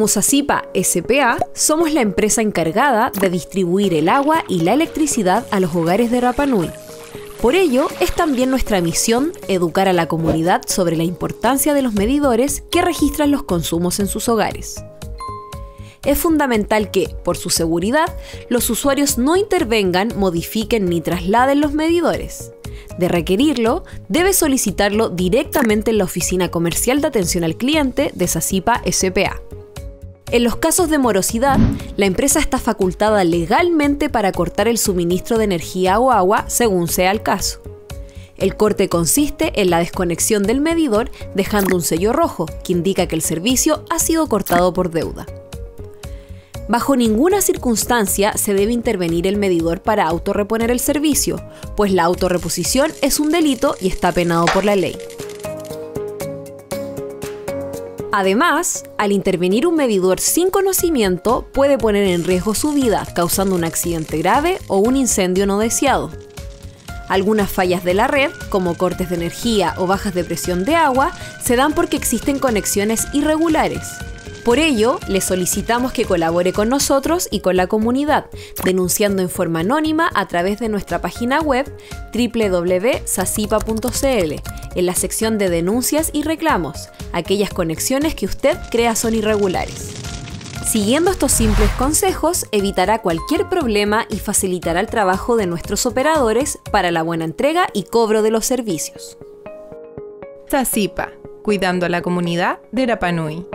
Como SACIPA S.p.A., somos la empresa encargada de distribuir el agua y la electricidad a los hogares de Rapa Nui. Por ello, es también nuestra misión educar a la comunidad sobre la importancia de los medidores que registran los consumos en sus hogares. Es fundamental que, por su seguridad, los usuarios no intervengan, modifiquen ni trasladen los medidores. De requerirlo, debe solicitarlo directamente en la Oficina Comercial de Atención al Cliente de SACIPA S.p.A. En los casos de morosidad, la empresa está facultada legalmente para cortar el suministro de energía o agua según sea el caso. El corte consiste en la desconexión del medidor dejando un sello rojo que indica que el servicio ha sido cortado por deuda. Bajo ninguna circunstancia se debe intervenir el medidor para autorreponer el servicio, pues la autorreposición es un delito y está penado por la ley. Además, al intervenir un medidor sin conocimiento, puede poner en riesgo su vida, causando un accidente grave o un incendio no deseado. Algunas fallas de la red, como cortes de energía o bajas de presión de agua, se dan porque existen conexiones irregulares. Por ello, le solicitamos que colabore con nosotros y con la comunidad, denunciando en forma anónima a través de nuestra página web www.sacipa.cl, en la sección de denuncias y reclamos, aquellas conexiones que usted crea son irregulares. Siguiendo estos simples consejos, evitará cualquier problema y facilitará el trabajo de nuestros operadores para la buena entrega y cobro de los servicios. SACIPA, cuidando a la comunidad de Rapa Nui.